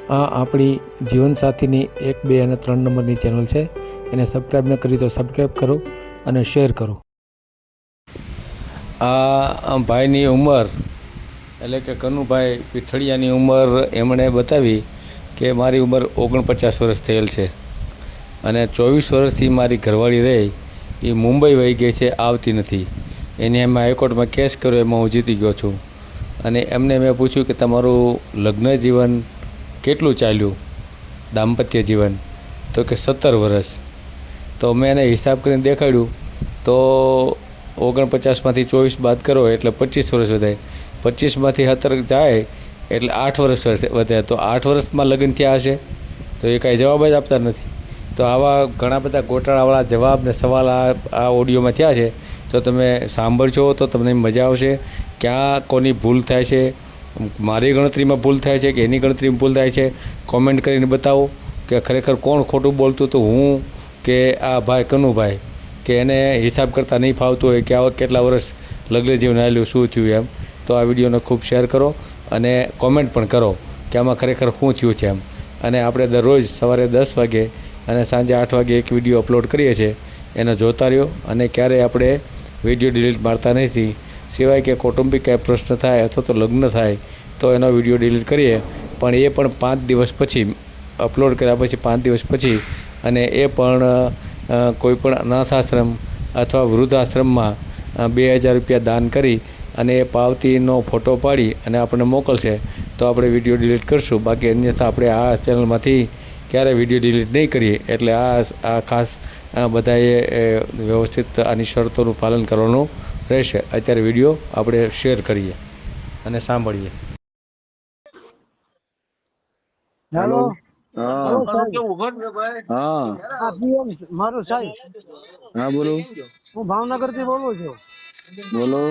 આ આપણી જીવનસાથીની 1, 2 અને 3 નંબરની ચેનલ છે. એને સબસ્ક્રાઈબ ન કરી તો સબસ્ક્રાઈબ કરો અને શેર કરો. આ ભાઈની ઉંમર એટલે કે કનુભાઈ પીઠળિયાની ઉંમર એમણે બતાવી કે મારી ઉંમર 49 વર્ષ થયેલ છે અને 24 વર્ષથી મારી ઘરવાળી રહી એ મુંબઈ વહી ગઈ છે, આવતી નથી. એને એમાં હાઈકોર્ટમાં કેસ કર્યો, એમાં હું જીતી ગયો છું. અને એમને મેં પૂછ્યું કે તમારું લગ્ન જીવન કેટલું ચાલ્યું, દાંપત્ય જીવન? તો કે 17 વર્ષ. તો મેં એને હિસાબ કરીને દેખાડ્યું તો 49માંથી 24 બાદ કરો એટલે 25 વર્ષ વધાય. 25માંથી 17 જાય એટલે 8 વર્ષ વધે. તો 8 વર્ષમાં લગ્ન થયા હશે? તો એ કાંઈ જવાબ જ આપતા નથી. તો આવા ઘણા બધા ગોટાળાવાળા જવાબ ને સવાલ આ ઓડિયોમાં થયા છે. તો તમે સાંભળશો તો તમને મજા આવશે. ક્યાં કોની ભૂલ થાય છે, મારી ગણતરીમાં ભૂલ થાય છે કે એની ગણતરીમાં ભૂલ થાય છે, કોમેન્ટ કરીને બતાવો કે ખરેખર કોણ ખોટું બોલતું હતું, હું કે આ ભાઈ કનુભાઈ, કે એને હિસાબ કરતાં નહીં ફાવતું હોય કે આવા કેટલા વર્ષ લગ્ન જીવન આવેલું, શું થયું એમ. તો આ વિડીયોને ખૂબ શેર કરો અને કોમેન્ટ પણ કરો કે આમાં ખરેખર શું થયું છે એમ. અને આપણે દરરોજ સવારે 10 વાગે અને સાંજે 8 વાગે એક વિડીયો અપલોડ કરીએ છીએ, એને જોતા રહ્યો. અને ક્યારેય આપણે વિડીયો ડિલીટ મારતા નથી, સિવાય કે કૌટુંબિક કાંઈ પ્રશ્ન થાય અથવા તો લગ્ન થાય તો એનો વિડીયો ડિલીટ કરીએ. પણ એ પણ 5 દિવસ પછી અપલોડ કર્યા પછી 5 દિવસ પછી, અને એ પણ કોઈપણ અનાથાશ્રમ અથવા વૃદ્ધાશ્રમમાં 2000 રૂપિયા દાન કરી અને એ પાવતીનો ફોટો પાડી અને આપણને મોકલશે તો આપણે વિડીયો ડિલીટ કરશું. બાકી અન્યથા આપણે આ ચેનલમાંથી ક્યારેય વિડીયો ડિલીટ નહીં કરીએ. એટલે આ ખાસ બધાએ વ્યવસ્થિત આની શરતોનું પાલન કરવાનું રહેશે. અત્યારે વિડીયો આપણે શેર કરીએ અને સાંભળીએ. હેલો. હા હેલો સાહેબ. હા હા પીએમ મારું સાહેબ. હા બોલો હું ભાવનગર થી બોલું છું. બોલો.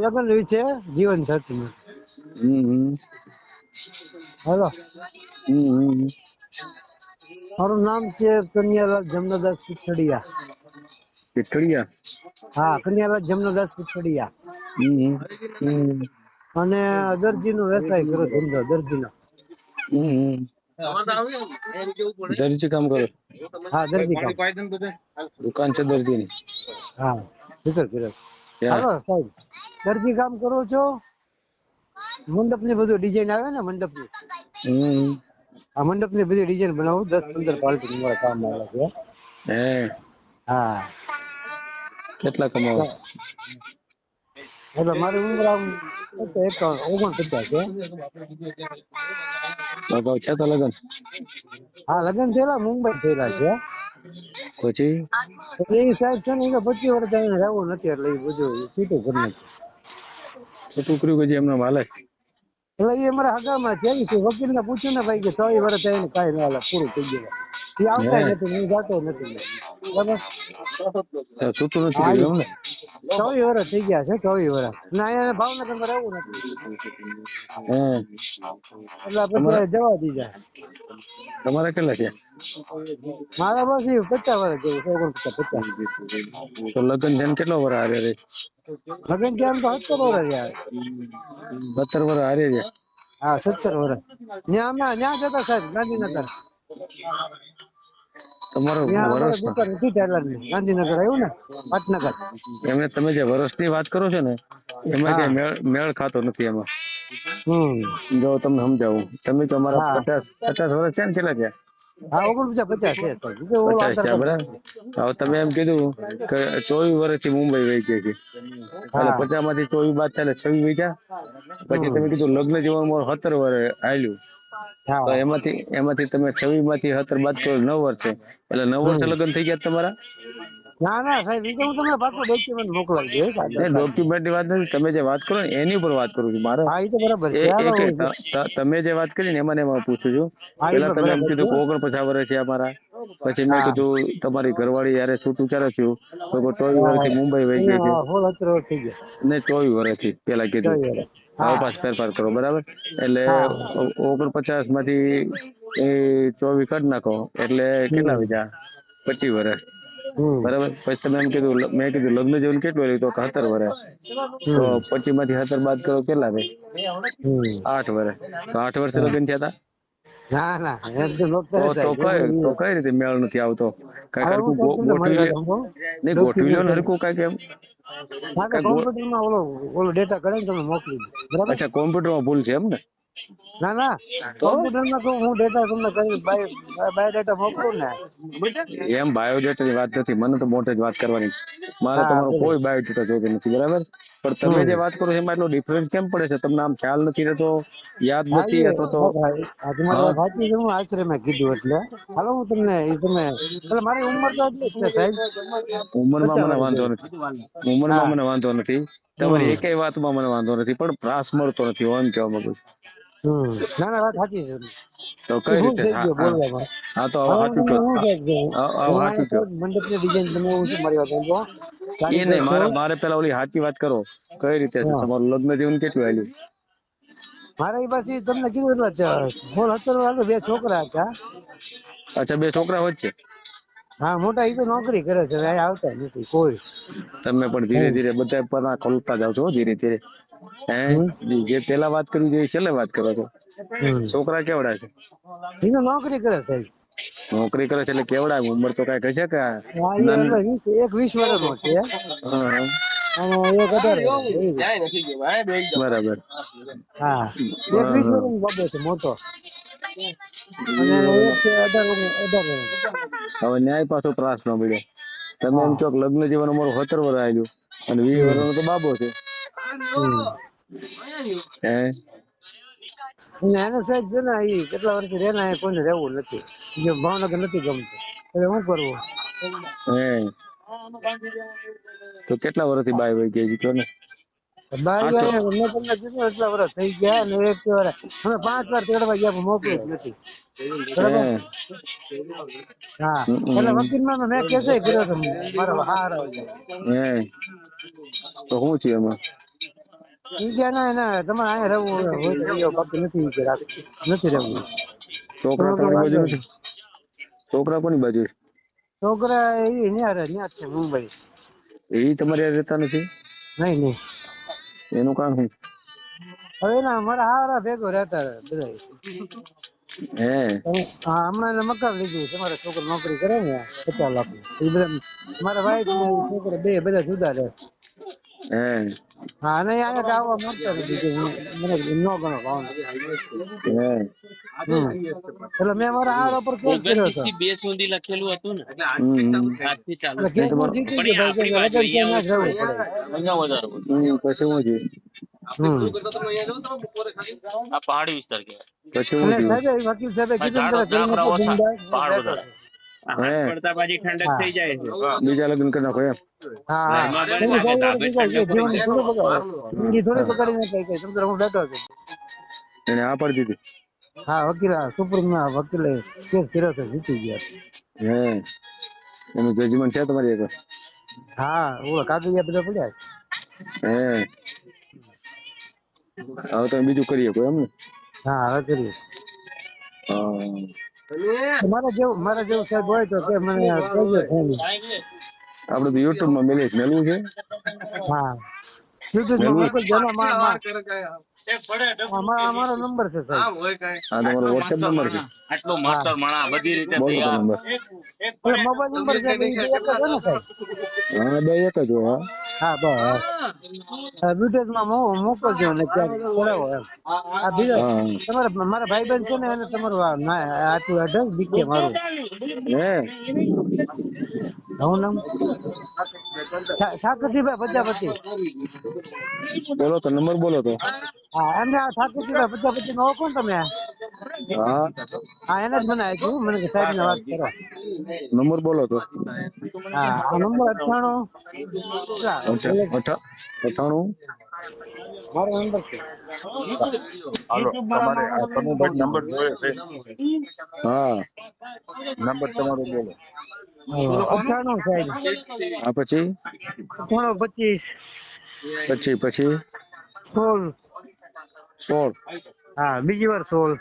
લગ્ન વિશે જીવન સાથી. હમ હેલો. હમ મારું નામ છે કન્યાલાલ જમનાદાસ પીઠડિયા. પીઠળિયા. હા, કન્યાલાલ જમનાદાસ પીઠડિયા. હમ અને દરજી નો વ્યવસાય કરો, ધંધો દરજીનો. હમ દરજી કામ કરો? હા, દરજી કામ. દુકાન છે દરજીની? હા, ફિકર. ક્યાં? હાલો સાહેબ, દરજી કામ કરો છો? મંડપ ની બધું ડિઝાઇન આવે ને, મંડપ ની. આ મંડપ ની બધી ડિઝાઇન બનાવું. 10-15 પાર્ટી મારા કામ આવે છે. હે હા. કેટલા કમાવો? એટલે મારી ઉંમર આમ 49 છે. અગાઉ છે તો લગન? હા, લગ્ન થયેલા મુંબઈ થયેલા છે. પછી એટલે એ સાહેબ છે ને, એને 25 વર્ષ એને રહેવું નથી, એટલે એ બધું છૂટું કરી નાખ્યું. છોકરી પછી એમનો માલક. એટલે એ અમારા હગામાં છે. એ વકીલ ને પૂછ્યું ને ભાઈ કે 24 વર્ષ થઈને કાંઈ ના હાલે, પૂરું થઈ ગયું. એ આવતા હે નથી, હું જાતો નથી. બરાબર. છૂટું નથી હા, કર્યું એમ ને? 24 વર્ષ થઈ ગયા છે. 24 વર્ષ ના, એને ભાવનગરમાં રહેવું નથી, હે એટલે તમારા પછી જવા દીધા. તમારા કેટલા છે? મારા બસ એ 50 વર્ષ જેવું છે. 49-50. તો લગ્ન થઈને કેટલો વાર હારે રે? લગ્ન થયા એમ તો 17 વર્ષ યાર. 17 વાર હારે છે. હા, 17 વર્ષ. ત્યાં જતા સાહેબ ગાંધીનગર. તમારો ત્યાં અમારે વર્ષ દુકાન હતી ટેલરની. ગાંધીનગર આવ્યું ને, પાટનગર. એમને તમે જે વર્ષની વાત કરો છો ને, એમાં હા. કઈ મેળ ખાતો નથી એમાં. હમ. જો તમને સમજાવું, તમે તો અમારા હા. 50 વર્ષ છે ને, કેટલા છે? હા, 49-50 છે સાહેબ. બીજું ઓલું 50 આધાર છે કાર્ડ. બરાબર. હવે તમે એમ કીધું કે 24 વર્ષથી મુંબઈ વહી ગઈ છે, એટલે હા. 50 માંથી 24 બાદ થાય 26 વહી. પછી હમ. તમે કીધું લગ્ન જીવન 17 વર્ષ આલ્યું, તો હા. એમાંથી તમે 26 માંથી 17 બાદ કરો 9 વર્ષ છે, એટલે 9 વર્ષે હમ. લગ્ન થઈ ગયા તમારા? ના સાહેબ, એ તો હું તમને પાછું ડોક્યુમેન્ટ મોકલાવી દઈશ, આધાર કાર્ડ. ડોક્યુમેન્ટ ની વાત નથી, તમે જે વાત કરો ને એની ઉપર વાત કરું છું. મારે હા, એ તો બરાબર છે. હાલો તમે જે વાત કરી ને એમાં પૂછું છું. હા, એ પેલા પણ તમે એમ બરાબર કીધું છે. કે 49 વર્ષ છે અમારા. પછી મેં હા. કીધું તમારી ઘરવાળી યારે છૂટું ચાલે થયું તો 24 હા. વર્ષથી મુંબઈ વહી ગઈ છે, અહીંયા 16-17 વર્ષ થઈ ગયા. ને 24 વર્ષથી પેલા કીધું. 24 વર્ષ. હવે હા. પાછ ફેરફાર કરો બરાબર. એટલે હા. 49 માંથી 24 કાઢ નાખો એટલે કેટલા હમ. વધ્યા? 25 વર્ષ. હમ. બરાબર. પછી તમે એમ કીધું, મેં કીધું લગ્ન જીવન કેટલું રહ્યું? તો 17 વર્ષ. તો હમ. 25 માંથી 17 બાદ કરો કેટલા થાય? હમ. 8 વર્ષ. તો 8 વર્ષે હા. લગ્ન થયા હતા? ના એકદમ ડોક્ટર તો સાહેબ કઈ રીતે મેળ નથી આવતો? કઈ હવે હું હરકું કઈ તમને મારી ગોઠવી લે, વાત સમજો નહીં ગોઠવી લ્યો ને ડોક્યુમેન્ટ હરકું કઈ કેમ હા તો કઈ કોમ્પ્યુટરમાં ઓલો ડેટા કરે ને તમે મોકલી દો બરાબર અચ્છા કોમ્પ્યુટરમાં ભૂલ છે એમ ને? ના તો કોમ્પ્યુટરમાં તો હું ડેટા તમને કરી બાયોડેટા મોકલું ને એમ બાયોડેટા ની વાત નથી, મને તો મોટે જ વાત કરવાની છે. મારે હા તમારો બરાબર કોઈ બાયોડેટા જોતો નથી, બરાબર? પણ તમે જે વાત કરો છો એમાં એટલો ડિફરન્સ કેમ પડે છે? તમને આમ ખ્યાલ નથી રહેતો, યાદ હા નથી, એ અથવા તો આ તમારી હા વાત સાચી છે હું આશ્રમે કીધું એટલે હાલો હું તમને તમે એટલે મારી ઉંમર તો એટલી જ છે સાહેબ ઉંમરમાં 50 મને વર્ષ વાંધો જેવી નથી, ઉંમરમાં હા મને વાંધો નથી, તમારી એકેય વાતમાં મને વાંધો નથી, પણ ત્રાસ મળતો નથી એમ કહેવા માંગુ છું. ના વાત સાચી છે તો એ કઈ ભૂલ રીતે? થઈ હા ગયો હા બોલવામાં હા તો હવે હવે હું સાચું તમને કહો, શું સાહેબ કહું હવે હું સાચું અહીંયા કહો. સાહેબ મંડપની ડિઝાઇન બનાવું છું મારી વાત સમજો એ કારીગર નહીં, છે મારે પેલા ઓલી સાચી વાત કરો, કઈ રીતે છે હા તમારું લગ્ન જીવન કેટલું આવેલું? મારે એ પાછી તમને કીધું એટલે 16-17 બે છોકરા હતા અચ્છા, બે છોકરા હોય છે? હા મોટા એ તો નોકરી કરે છે અહીંયા આવતા નથી કોઈ તમે પણ ધીરે ધીરે બધા પના ખોલતા જાવ છો, ધીરે ધીરે. હે હમ જે પેલા વાત કરવી જોઈએ છેલ્લે વાત કરો છો. હમ છોકરા કેવડા છે? એ તો નોકરી કરે સાહેબ નોકરી કરે છે એટલે કેવડા? ઉંમર તો કઈ હશે કે હા એ નાની? એટલે એક 20 વર્ષનો છે હા, અને એક 18 વર્ષ એવી રીતે. બરાબર. હા એક હા 20 હા. વર્ષનો બાબો છે મોટો અને એક છે 18 વર્ષ હવે ન્યાય પાછો ત્રાસ ન મળ્યો. તમે એમ હા કહો કે લગ્ન જીવન અમારું 17 વર્ષ આવેલું અને 20 હમ વર્ષનો તો બાબો છે. હમ હે અને એને સાહેબ છે ને એ કેટલા વર્ષથી રેના કોઈને રહેવું નથી જે ભાવનગર નથી ગમતું એટલે શું કરવું હે તો કેટલા વર્ષથી બાય વહી ગઈ છે ને? બાઈ હા તો ભાઈ મેં તમને કીધું એટલા વર્ષ થઈ ગયા અને એક વાર અમે 5 વાર તેડવા ગયા પણ મોકલું જ નથી બરાબર હે હા એટલે હમ. વકીલમાં મેં કેસે કર્યો હતો મારા હારા એટલે હે તો શું છે એમાં? ઈ કે ના ના તમારે અહીંયા રહેવું હોય તો રહ્યો બાકી નથી ઈ કે નથી રહેવું તમે છોકરા કોઈ તમારી બાજુ વાંધો નથી? નહીં છોકરા કોની બાજુ છે? છોકરા એ ન્યા જ છે મુંબઈ એ તમારે હારે રહેતા નથી? નહીં એનું કામ શું? હવે ના મારા હારા ભેગો રહેતા બધા હે હા હમણાં એને મકાન લીધું તમારા છોકરો નોકરી કરે ને 50 લાખની એ બધા મારા વાઈફ ને ઈ છોકરો બે બધા જુદા રહે હે હા અને અહીંયા આવવા માંગતા નથી કે મને ન ગણો ભાવનગર હે એટલે મેં મારા હારા પર કેસ કર્યો હતો 29 થી 2 સુધી લખેલું હતું ને આજથી ચાલુ એટલે નહીં કેસ હું તમારો જીતી પણ ગયો એ ભાઈ કે આપણી બાજુ લગન ત્યાં અહીંયા જ રહેવું પડે અહીંયા વધારે પછી શું થયું? હમ આ પહાડી વિસ્તાર કહેવાય. પછી શું અને થયું? સાહેબ વકીલ સાહેબે આ કીધું ને ઝાડો પેલા કરી ઝાકરા નાખો ઓછા, જમીનદાર હું પહાડ બેઠો વધારે. છું આ હાથ હે પડતા પછી ઠંડક હા થઈ જાય છે. બીજા લગ્ન કરી નાખો એમ? હા એમાં કેમ બને કે આપણે ભાઈ વાર ધાબે બીજા ઠંડક થઈ જીવન જાય. થોડું બગાડે જિંદગી થોડી હા. બગાડી નાખે કે સમજો હું બેઠો છું એને આ પાડી દીધી? હા વકીલ સુપ્રીમના વકીલે કેસ કર્યો તો જીતી ગયા હે એનું જજમેન્ટ છે તમારી આગળ? હા ઓલા કાગળિયા બધા પડ્યા છે. હે હવે તમે બીજું કરી શકો એમ ને? હા હવે કરીએ હા. મારા જેવું સાહેબ હોય તો કે મને કહેજો ફોન આપડે તો યુટ્યુબ માં મેલવું છે? હા યુટ્યુબમાં મેલવું મોકલજો ને અમારો નંબર છે સાહેબ હા તમારો વોટ્સએપ નંબર છે? આટલું હા માસ્ટર માણા બધી રીતે બોલો તો તૈયાર. નંબર. એટલે મોબાઈલ નંબર છે એટલે ઈ બે એક જ હોય ને સાહેબ હા બે એક જ હોય. હા બસ વિડીયોમાં મોકલજો ને ક્યાંક કરાવો એમ આ બીજો હા તમારે મારા ભાઈબંધ છે ને એને તમારું આટલું એડ્રેસ દીખે મારું હું નામ ઠાકરજીભાઈ પ્રજાપતિ બોલો તો નંબર બોલો તો. હા એમને આ ઠાકરજીભાઈ પ્રજાપતિ નો ઓળખો ને તમે હા હા એને જ મને આપ્યું મને કે સાહેબ ને વાત કરો નંબર બોલો તો. હા આ નંબર 98. મારો નંબર છે હાલો તમારે આ કનુભાઈ નંબર જોયો છે? હા નંબર તમારો બોલો. 98 સાહેબ આ પછી 98 પછી 16 16. હા બીજી વાર 16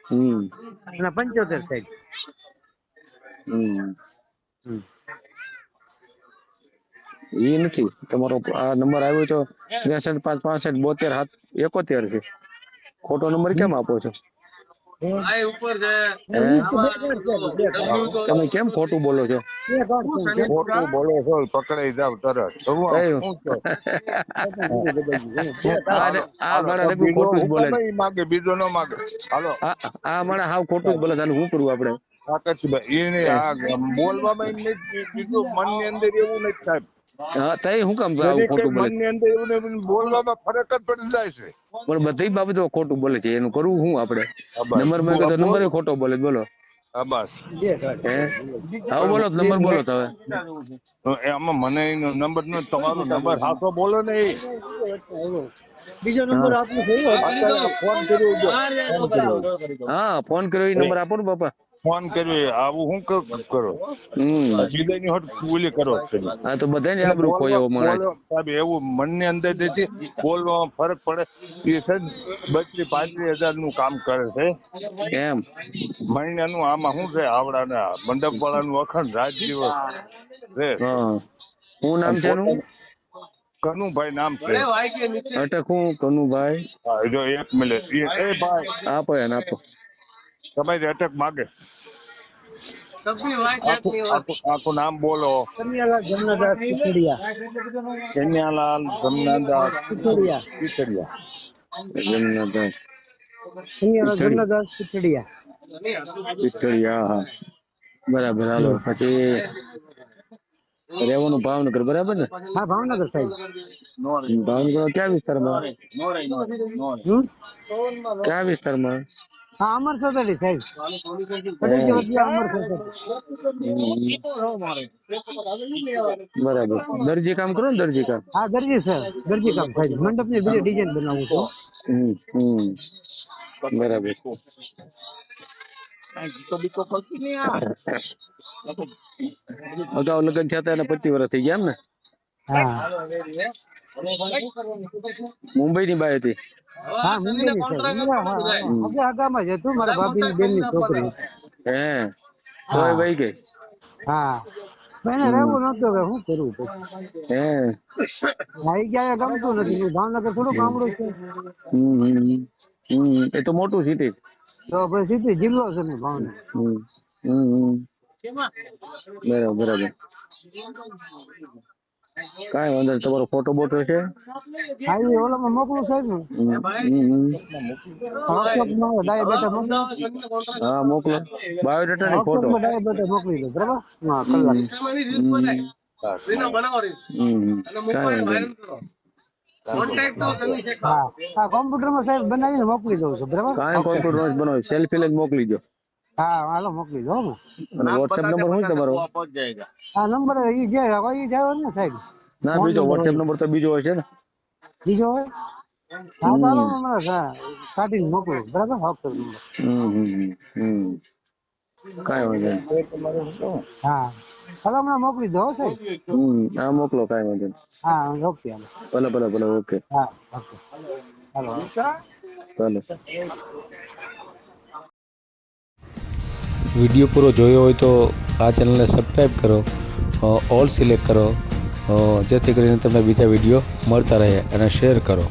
હમ અને 75 સાહેબ હમ હમ. એ નથી તમારો આ નંબર આવ્યો તો 63 5 65 72 7 71 છે. ખોટો નંબર કેમ આપો છો? તમે કેમ ખોટું બોલો છો? ખોટું બોલો છો પકડાઈ જાવ તરત તો હું કયું? શું કહું? આ માણસ એટલું બીજો ખોટું જ હું બોલે કામ ઈ માગે બીજો ન માગે હાલો આ માણસ હાવ ખોટું જ બોલે છે. આનું શું કરવું આપણે? કાકતભાઈ એને આ બોલવામાં એમ નથી કીધું મનની અંદર એવું નથી સાહેબ હા તઈ શું કામ આવું જરીક ખોટું બોલે છે? મનની અંદર એવું ને બોલવામાં ફરક જ પડી જાય છે. પણ બધી બાબતો ખોટું બોલે છે. એનું કરવું શું આપણે? હા બસ. નંબર માંગે તો નંબર ખોટો બોલે છે. બોલો હા બસ હે હા બોલો તો નંબર બોલો તો હવે. તો એમાં મને એનો નંબર નો તમારો નંબર હાથો બોલો ને એ બીજો નંબર આપનો છે અત્યારે ફોન કર્યો જો ફોન કર્યો હા ફોન કર્યો એ નંબર આપો ને બાપા. ફોન કર્યો આવું હું કરો બીજાની હોટ બોલી કરો છો. હા તો બધાને આબરૂ ખોય એવો માણસ. સાહેબ એવું મનની અંદર થી બોલવામાં ફરક પડે એ છે 32-35 હજાર નું કામ કરે છે એમ મહિનાનું. આમાં શું છે આવડાના મંડપ વાળાનું અખંડ રાત દિવસ છે. હા શું નામ છે એનું? કનુભાઈ નામ છે. અટક હું કનુભાઈ. હા જો 1 મિનિટ એ ભાઈ આપો એને આપો. તમારી અટક માગે આખું નામ બોલો. કન્યાલાલ જમનાદાસ કુકડિયા. કન્યાલાલ જમનાદાસ કુકડિયા. પીતળિયા. જમનાદાસ કન્યાલાલ જમનાદાસ કુકડિયા. પિત્તળિયા હા બરાબર. હાલો પછી રહેવાનું ભાવનગર બરાબર ને? હા ભાવનગર સાહેબ. ભાવનગર ક્યાં વિસ્તારમાં? ક્યાં વિસ્તારમાં? હા અમર સોસાયટી સાહેબ. પટેલ અમર સોસાયટી. બરાબર. દરજી કામ કરો ને? દરજી કામ. હા દરજી સર. દરજી કામ સાહેબ. મંડપ ની બધી ડિઝાઇન બનાવું છું. બરાબર. અગાઉ લગ્ન થયા હતા એને 25 વર્ષ થઈ ગયા એમ ને? હા મુંબઈ ની બાઈ હતી? હા મુંબઈ ની સાહેબ. આપણે આગામાં જ હતું. મારા ભાભી ની બેન ની છોકરી. હે તોય વહી ગઈ? હા એને રહેવું નતું કે શું કરવું પછી. હે હા એ ક્યાંય ગમતું નથી. ભાવનગર થોડું ગામડું છે. એ તો મોટું સિટી. તો પછી સીધી જિલ્લો છે ને ભાવનગર. બરાબર બરાબર. કાંઈ વાંધો નહીં. તમારો ફોટો બોટો છે? હા એ ઓલામાં મોકલું સાહેબ ને. વોટ્સઅપમાં ડાયાબેટા મોકલું. હા મોકલો. બાયોડેટા ની ફોટો. વોટ્સઅપમાં ડાયાબેટા મોકલી દો બરાબર. હા કલાક. હા હા કોમ્પ્યુટરમાં સાહેબ બનાવીને મોકલી દઉં છું બરાબર. કાંઈ કોમ્પ્યુટર બનાવો સેલ્ફી લઈને મોકલી દો. હા હાલો મોકલી દો. અને વોટ્સએપ નંબર શું તમારો? આ નંબર ઈ જે હોય ઈ જ આવ્યો ને સાહેબ. ના બીજો વોટ્સએપ નંબર તો બીજો હશે ને? બીજો હોય? હા તો હાલો મને કાઢીને મોકલો બરાબર. કાંઈ વાંધો નહીં. હા હાલો હમણાં મોકલી દો સાહેબ. હા મોકલો. કાંઈ વાંધો નહીં. હા ઓકે હાલો. ભલે ઓકે. હા ઓકે હાલો. ભલે. વિડીયો પૂરો જોયો હોય તો આ ચેનલને સબસ્ક્રાઈબ કરો, ઓલ સિલેક્ટ કરો, જેથી કરીને તમને બીજા વિડીયો મળતા રહે, અને શેર કરો.